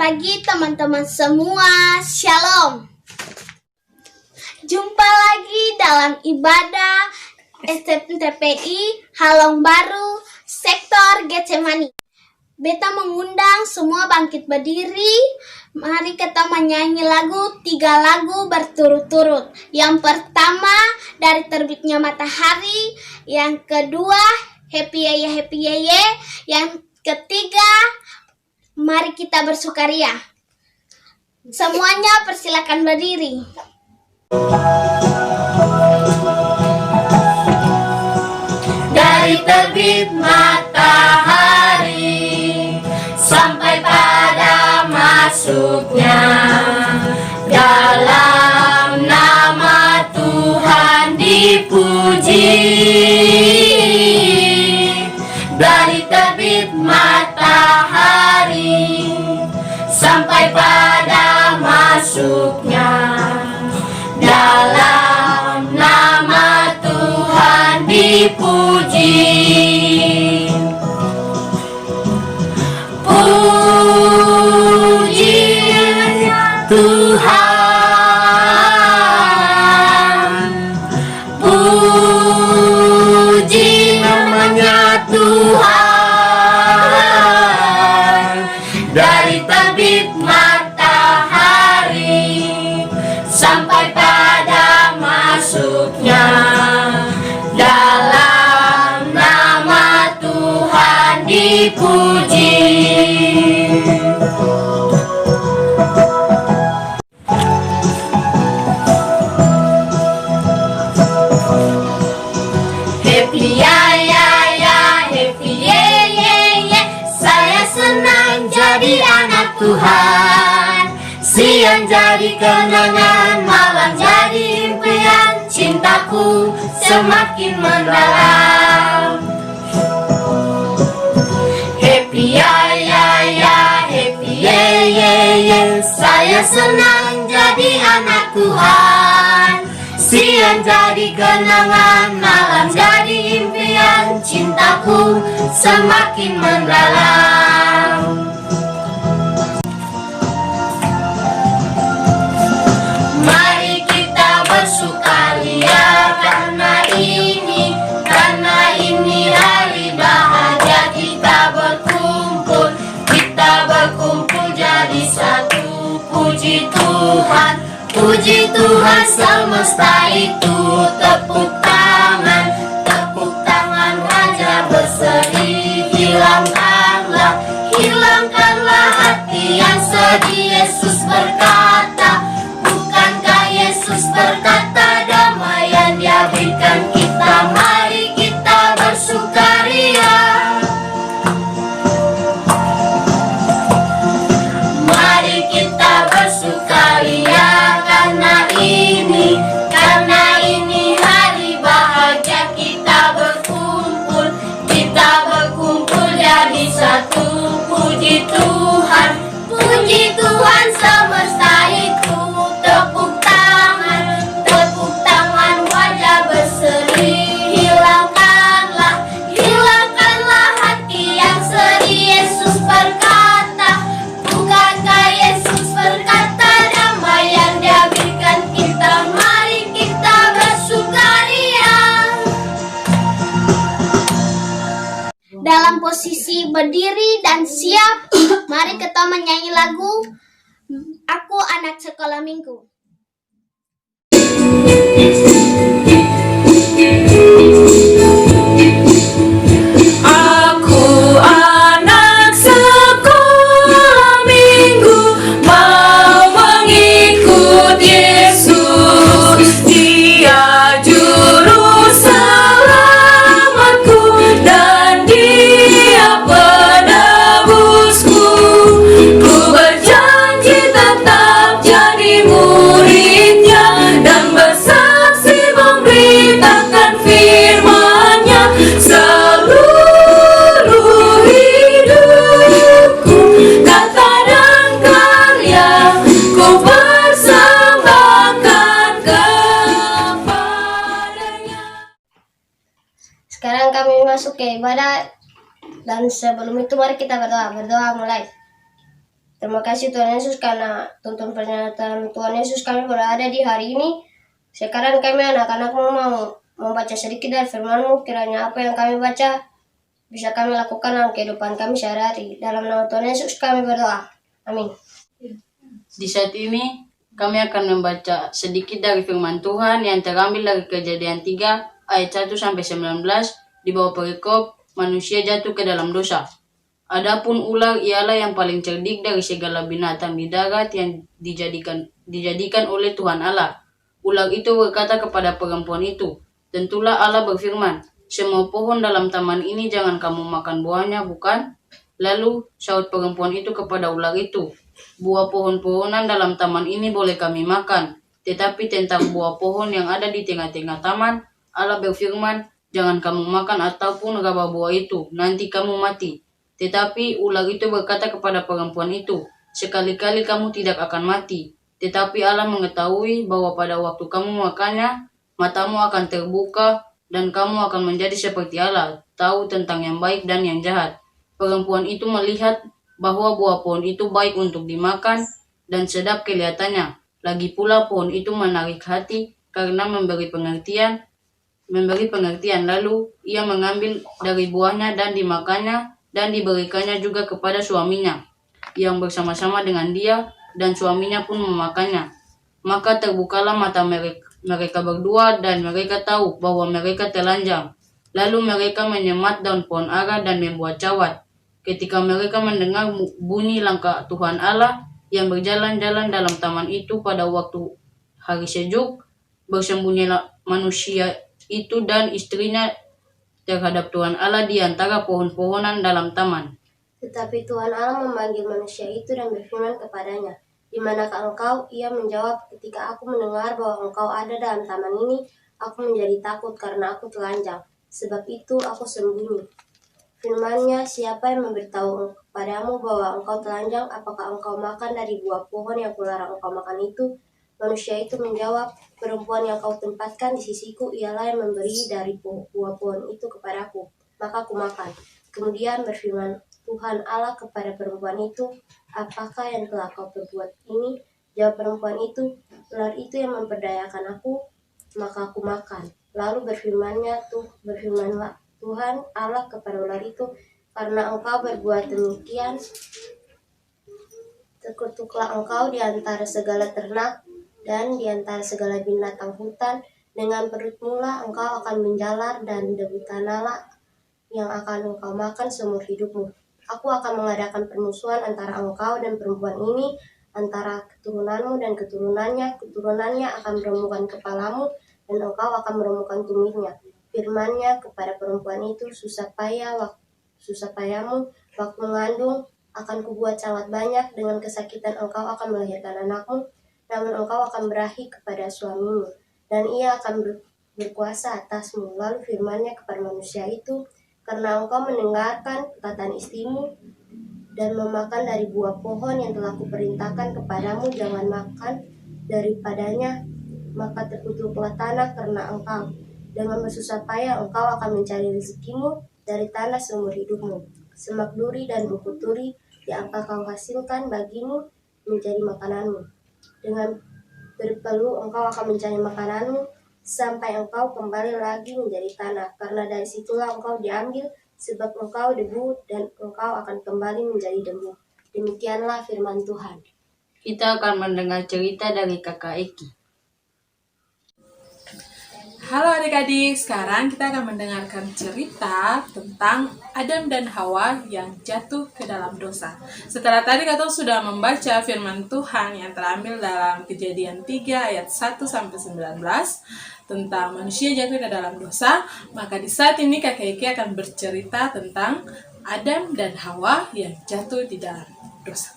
pagi teman-teman semua, Shalom. Jumpa lagi dalam ibadah STPI Halong Baru, Sektor Getsemani. Beta mengundang semua bangkit berdiri. Mari kita menyanyi lagu 3 lagu berturut-turut. Yang pertama dari terbitnya matahari, yang kedua Happy Yeye Happy Yeye, yang ketiga mari kita bersukaria. Semuanya persilakan berdiri. Dari terbit matahari sampai pada masuknya, dalam nama Tuhan dipuji. Dari terbit matahari sampai pada masuknya, dalam nama Tuhan dipuji. Puji Tuhan, puji namanya Tuhan. Dari terbit matahari sampai pada masuknya, dalam nama Tuhan dipuji. Happy ya ya ya, happy ye ye ye, saya senang jadi anak Tuhan. Siang jadi kenangan, malam jadi impian, cintaku semakin mendalam. Happy ya ya ya, happy ye ye ye, saya senang jadi anak Tuhan. Siang jadi kenangan, malam jadi impian, cintaku semakin mendalam. Mari kita bersukaria karena ini hari bahagia. Kita berkumpul jadi satu. Puji Tuhan semesta itu. Tepuk tangan Raja berseri. Hilangkanlah hati yang sedih. Yesus berkata, bukankah Yesus berkata damai yang Dia berikan kita? Mari kita bersukaria. Mari kita bersukaria karena ini hari bahagia. Kita berkumpul jadi satu. Puji Tuhan semesta itu. Tepuk tangan wajah berseri. Hilangkanlah hati yang sedih. Yesus berkata, bukankah Yesus berkata damai yang Dia berikan kita? Mari kita bersukaria. Dalam posisi berdiri dan siap, mari kita menyanyi lagu Aku Anak Sekolah Minggu. Aku anak sekolah minggu, mau mengikut Yesus. Dia juru selamatku dan Dia penebusku. Ku berjanji tetap jadi muridnya dan bersaksi memberitakan firman-Nya seluruh hidupku. Kata dan karya ku persembahkan kepadanya. Sekarang kami masuk ke ibadah, dan sebelum itu mari kita berdoa mulai. Terima kasih Tuhan Yesus karena tuntun pernyataan Tuhan Yesus kami berada di hari ini. Sekarang kami anak-anakmu mau membaca sedikit dari firman-Mu. Kiranya apa yang kami baca bisa kami lakukan dalam kehidupan kami sehari-hari. Dalam nama Tuhan Yesus kami berdoa. Amin. Di saat ini kami akan membaca sedikit dari firman Tuhan yang terambil dari Kejadian 3 ayat 1 sampai 19 di bawah perikop manusia jatuh ke dalam dosa. Adapun ular ialah yang paling cerdik dari segala binatang di darat yang dijadikan oleh Tuhan Allah. Ular itu berkata kepada perempuan itu, "Tentulah Allah berfirman, semua pohon dalam taman ini jangan kamu makan buahnya, bukan?" Lalu sahut perempuan itu kepada ular itu, "Buah pohon-pohonan dalam taman ini boleh kami makan, tetapi tentang buah pohon yang ada di tengah-tengah taman, Allah berfirman, jangan kamu makan ataupun raba buah itu, nanti kamu mati." Tetapi ular itu berkata kepada perempuan itu, "Sekali-kali kamu tidak akan mati. Tetapi Allah mengetahui bahwa pada waktu kamu makannya, matamu akan terbuka dan kamu akan menjadi seperti Allah, tahu tentang yang baik dan yang jahat." Perempuan itu melihat bahwa buah pohon itu baik untuk dimakan dan sedap kelihatannya. Lagi pula pohon itu menarik hati karena memberi pengertian. Lalu ia mengambil dari buahnya dan dimakannya dan diberikannya juga kepada suaminya yang bersama-sama dengan dia, dan suaminya pun memakannya. Maka terbukalah mata mereka berdua dan mereka tahu bahwa mereka telanjang. Lalu mereka menyemat daun pohon ara dan membuat cawat. Ketika mereka mendengar bunyi langkah Tuhan Allah yang berjalan-jalan dalam taman itu pada waktu hari sejuk, bersembunyilah manusia itu dan istrinya terhadap Tuhan Allah di antara pohon-pohonan dalam taman. Tetapi Tuhan Allah memanggil manusia itu dan berfirman kepadanya, "Di manakah engkau?" Ia menjawab, "Ketika aku mendengar bahwa engkau ada dalam taman ini, aku menjadi takut karena aku telanjang. Sebab itu aku sembunyi." Firman-Nya, "Siapa yang memberitahu kepadamu bahwa engkau telanjang? Apakah engkau makan dari buah pohon yang kularang engkau makan itu?" Manusia itu menjawab, "Perempuan yang kau tempatkan di sisiku ialah yang memberi dari buah pohon itu kepadaku. Maka aku makan." Kemudian berfirman Tuhan Allah kepada perempuan itu, "Apakah yang telah kau perbuat ini?" Jawab perempuan itu, "Ular itu yang memperdayakan aku, maka aku makan." Lalu berfirmanlah Tuhan Allah kepada ular itu, "Karena engkau berbuat demikian, terkutuklah engkau di antara segala ternak dan di antara segala binatang hutan. Dengan perutmu lah engkau akan menjalar, dan debu tanahlah yang akan engkau makan seumur hidupmu. Aku akan mengadakan permusuhan antara engkau dan perempuan ini, antara keturunanmu dan keturunannya. Keturunannya akan meremukkan kepalamu, dan engkau akan meremukkan tumitnya." Firman-Nya kepada perempuan itu, susah payahmu waktu mengandung akan kubuat sangat banyak, dengan kesakitan engkau akan melahirkan anakmu, namun engkau akan berahi kepada suamimu, dan ia akan berkuasa atasmu. Lalu firman-Nya kepada manusia itu, "Karena engkau mendengarkan perkataan istrimu dan memakan dari buah pohon yang telah kuperintahkan kepadamu, jangan makan daripadanya, maka terkutuklah tanah karena engkau. Dengan bersusah payah engkau akan mencari rezekimu dari tanah seumur hidupmu. Semak duri dan bukit duri yang akan kau hasilkan bagimu menjadi makananmu. Dengan berpeluh engkau akan mencari makananmu sampai engkau kembali lagi menjadi tanah, karena dari situlah engkau diambil, sebab engkau debu dan engkau akan kembali menjadi debu." Demikianlah firman Tuhan. Kita akan mendengar cerita dari Kakak Eki. Halo adik-adik, sekarang kita akan mendengarkan cerita tentang Adam dan Hawa yang jatuh ke dalam dosa. Setelah tadi kita sudah membaca firman Tuhan yang terambil dalam Kejadian 3 ayat 1-19 tentang manusia jatuh ke dalam dosa, maka di saat ini Kakak Eki akan bercerita tentang Adam dan Hawa yang jatuh di dalam dosa.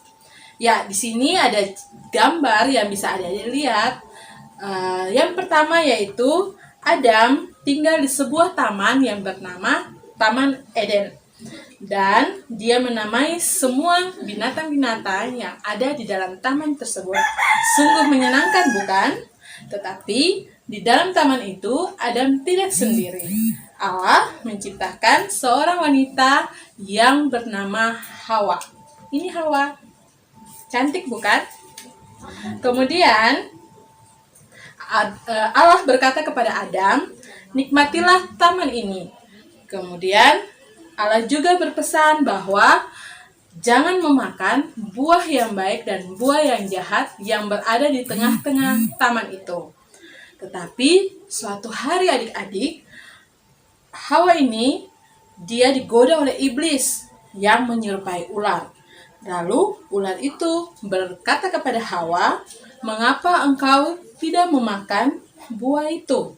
Ya, di sini ada gambar yang bisa adik-adik lihat. Yang pertama yaitu Adam tinggal di sebuah taman yang bernama Taman Eden. Dan dia menamai semua binatang-binatang yang ada di dalam taman tersebut. Sungguh menyenangkan, bukan? Tetapi di dalam taman itu Adam tidak sendiri. Allah menciptakan seorang wanita yang bernama Hawa. Ini Hawa. Cantik bukan? Kemudian Allah berkata kepada Adam, nikmatilah taman ini. Kemudian Allah juga berpesan bahwa jangan memakan buah yang baik dan buah yang jahat yang berada di tengah-tengah taman itu. Tetapi suatu hari adik-adik, Hawa ini dia digoda oleh iblis yang menyerupai ular. Lalu ular itu berkata kepada Hawa, "Mengapa engkau tidak memakan buah itu?"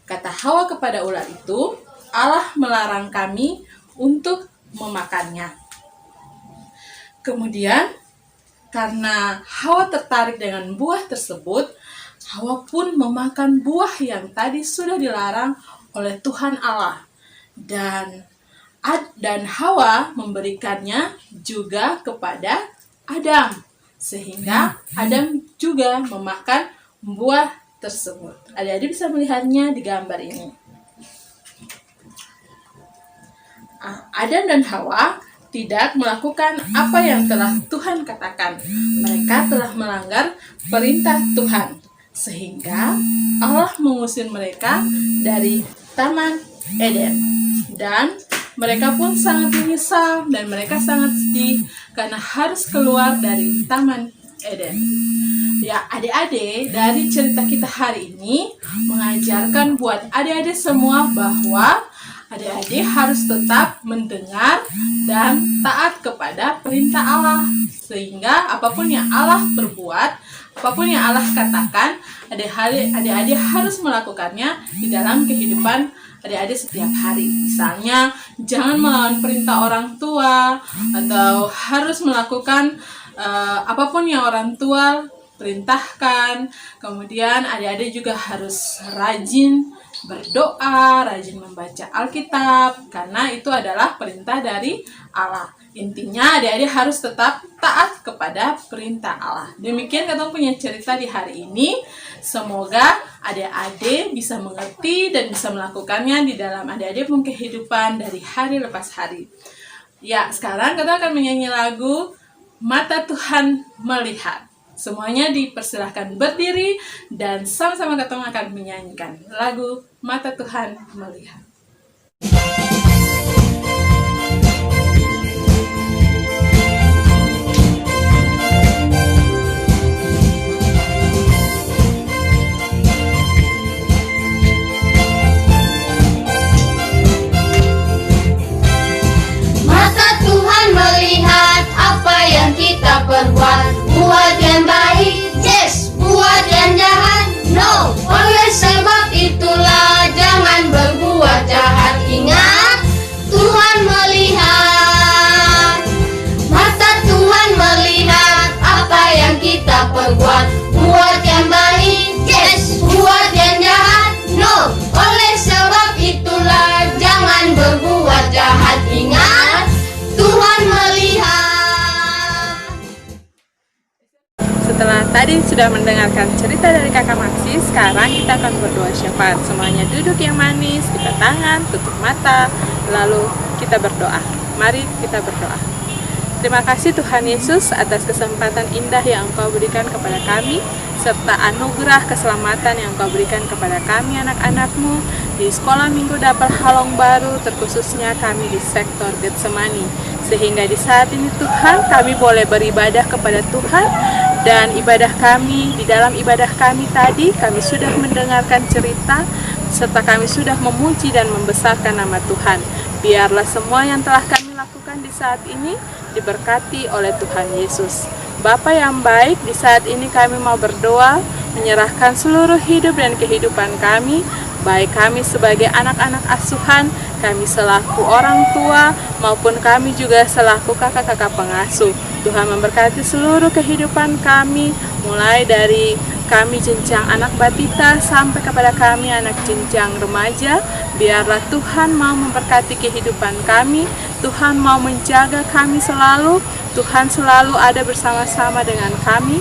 Kata Hawa kepada ular itu, "Allah melarang kami untuk memakannya." Kemudian karena Hawa tertarik dengan buah tersebut, Hawa pun memakan buah yang tadi sudah dilarang oleh Tuhan Allah. Dan Hawa memberikannya juga kepada Adam, sehingga Adam juga memakan buah tersebut. Adik-adik bisa melihatnya di gambar ini. Adam dan Hawa tidak melakukan apa yang telah Tuhan katakan. Mereka telah melanggar perintah Tuhan, sehingga Allah mengusir mereka dari Taman Eden. Dan mereka pun sangat menyesal dan mereka sangat sedih karena harus keluar dari Taman Eden. Ya, adik-adik, dari cerita kita hari ini mengajarkan buat adik-adik semua bahwa adik-adik harus tetap mendengar dan taat kepada perintah Allah. Sehingga apapun yang Allah perbuat, apapun yang Allah katakan, adik-adik harus melakukannya di dalam kehidupan adik-adik setiap hari. Misalnya, jangan melawan perintah orang tua, atau harus melakukan apapun yang orang tua perintahkan. Kemudian adik-adik juga harus rajin berdoa, rajin membaca Alkitab, karena itu adalah perintah dari Allah. Intinya adik-adik harus tetap taat kepada perintah Allah. Demikian kita punya cerita di hari ini. Semoga adik-adik bisa mengerti dan bisa melakukannya di dalam adik-adik pun kehidupan dari hari lepas hari. Ya, sekarang kita akan menyanyi lagu Mata Tuhan Melihat. Semuanya dipersilahkan berdiri dan sama-sama kita akan menyanyikan lagu Mata Tuhan Melihat. Mata Tuhan melihat apa yang kita perbuat. Buat yang baik, yes. Buat yang jahat, no. Oleh sebab itulah jangan berbuat jahat. Ingat, Tuhan melihat. Mata Tuhan melihat apa yang kita perbuat. Buat yang baik, yes. Buat yang jahat, no. Oleh sebab itulah jangan berbuat jahat. Ingat, Tuhan melihat. Setelah tadi sudah mendengarkan cerita dari Kakak Maksi, sekarang kita akan berdoa syafaat. Semuanya duduk yang manis, kita tangan, tutup mata, lalu kita berdoa. Mari kita berdoa. Terima kasih Tuhan Yesus atas kesempatan indah yang Engkau berikan kepada kami, serta anugerah keselamatan yang Engkau berikan kepada kami anak-anak-Mu di Sekolah Minggu Dapel Halong Baru, terkhususnya kami di sektor Getsemani. Sehingga di saat ini Tuhan, kami boleh beribadah kepada Tuhan, dan ibadah kami, di dalam ibadah kami tadi, kami sudah mendengarkan cerita, serta kami sudah memuji dan membesarkan nama Tuhan. Biarlah semua yang telah kami lakukan di saat ini diberkati oleh Tuhan Yesus. Bapa yang baik, di saat ini kami mau berdoa, menyerahkan seluruh hidup dan kehidupan kami, baik kami sebagai anak-anak asuhan, kami selaku orang tua, maupun kami juga selaku kakak-kakak pengasuh. Tuhan memberkati seluruh kehidupan kami, mulai dari kami jenjang anak batita sampai kepada kami anak jenjang remaja. Biarlah Tuhan mau memberkati kehidupan kami, Tuhan mau menjaga kami selalu, Tuhan selalu ada bersama-sama dengan kami.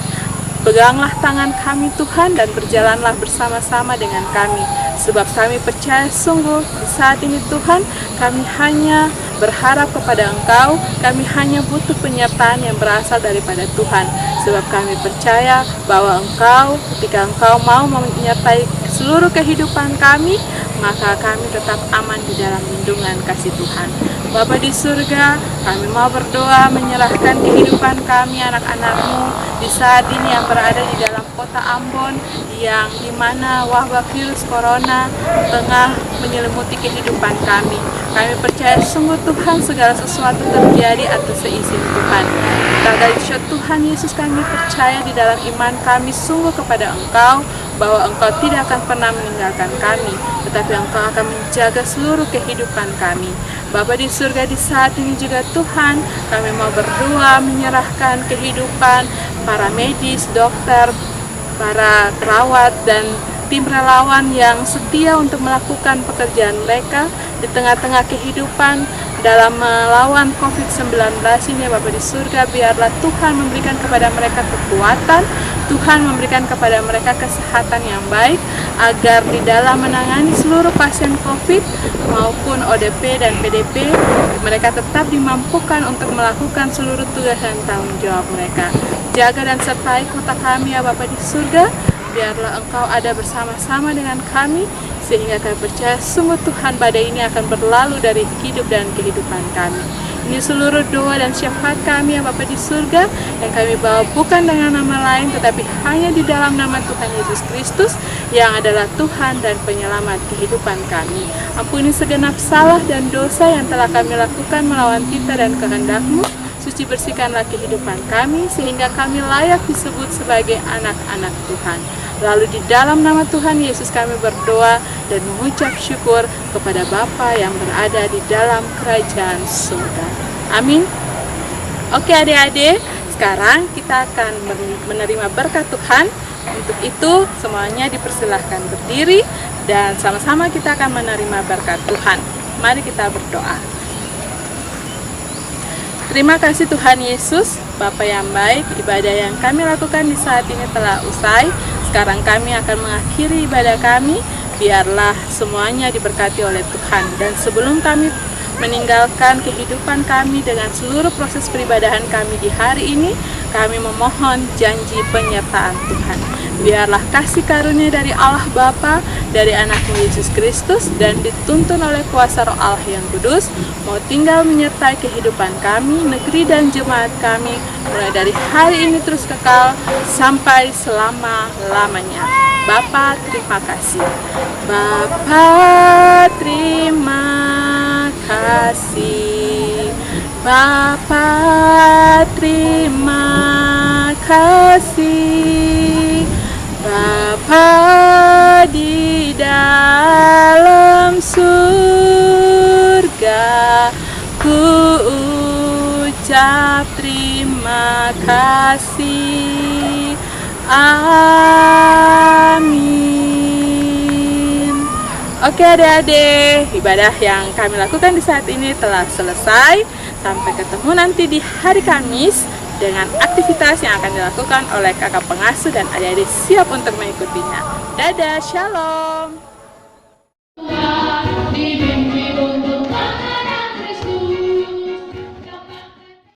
Peganglah tangan kami Tuhan dan berjalanlah bersama-sama dengan kami. Sebab kami percaya sungguh di saat ini Tuhan, kami hanya berharap kepada Engkau. Kami hanya butuh penyertaan yang berasal daripada Tuhan, sebab kami percaya bahwa Engkau, ketika Engkau mau menyertai seluruh kehidupan kami, maka kami tetap aman di dalam lindungan kasih Tuhan. Bapa di surga, kami mau berdoa menyerahkan kehidupan kami, anak-anak-Mu, di saat ini yang berada di dalam kota Ambon, yang dimana wabah virus corona tengah menyelimuti kehidupan kami. Kami percaya sungguh Tuhan, segala sesuatu terjadi atas seizin Tuhan. Dari Tuhan Yesus, kami percaya di dalam iman kami sungguh kepada Engkau, bahwa Engkau tidak akan pernah meninggalkan kami, tetapi Engkau akan menjaga seluruh kehidupan kami. Bapa di surga, di saat ini juga Tuhan, kami mau berdoa menyerahkan kehidupan para medis, dokter, para perawat, dan tim relawan yang setia untuk melakukan pekerjaan mereka di tengah-tengah kehidupan dalam melawan COVID-19 ini. Bapa di surga, biarlah Tuhan memberikan kepada mereka kekuatan, Tuhan memberikan kepada mereka kesehatan yang baik, agar di dalam menangani seluruh pasien COVID maupun ODP dan PDP, mereka tetap dimampukan untuk melakukan seluruh tugas dan tanggung jawab mereka. Jaga dan sertai kota kami ya Bapa di surga, biarlah Engkau ada bersama-sama dengan kami, sehingga kami percaya sungguh Tuhan, badai ini akan berlalu dari hidup dan kehidupan kami. Ini seluruh doa dan syafaat kami ya Bapa di surga, yang kami bawa bukan dengan nama lain, tetapi hanya di dalam nama Tuhan Yesus Kristus, yang adalah Tuhan dan penyelamat kehidupan kami. Ampuni segenap salah dan dosa yang telah kami lakukan melawan titah dan kehendak-Mu. Suci bersihkanlah kehidupan kami, sehingga kami layak disebut sebagai anak-anak Tuhan. Lalu di dalam nama Tuhan Yesus kami berdoa dan mengucap syukur kepada Bapa yang berada di dalam kerajaan surga. Amin. Oke adik-adik, sekarang kita akan menerima berkat Tuhan. Untuk itu semuanya dipersilahkan berdiri dan sama-sama kita akan menerima berkat Tuhan. Mari kita berdoa. Terima kasih Tuhan Yesus, Bapa yang baik, ibadah yang kami lakukan di saat ini telah usai. Sekarang kami akan mengakhiri ibadah kami, biarlah semuanya diberkati oleh Tuhan. Dan sebelum kami meninggalkan kehidupan kami dengan seluruh proses peribadahan kami di hari ini, kami memohon janji penyertaan Tuhan. Biarlah kasih karunia dari Allah Bapa, dari Anak-Mu Yesus Kristus, dan dituntun oleh kuasa Roh Allah yang kudus, mau tinggal menyertai kehidupan kami, negeri dan jemaat kami, mulai dari hari ini terus kekal sampai selama-lamanya. Bapa, terima kasih. Bapa, terima kasih. Bapa, terima kasih. Bapa di dalam surga, ku ucap terima kasih. Amin. Oke adik-adik, ibadah yang kami lakukan di saat ini telah selesai. Sampai ketemu nanti di hari Kamis dengan aktivitas yang akan dilakukan oleh kakak pengasuh dan adik-adik siap untuk mengikutinya. Dadah, shalom.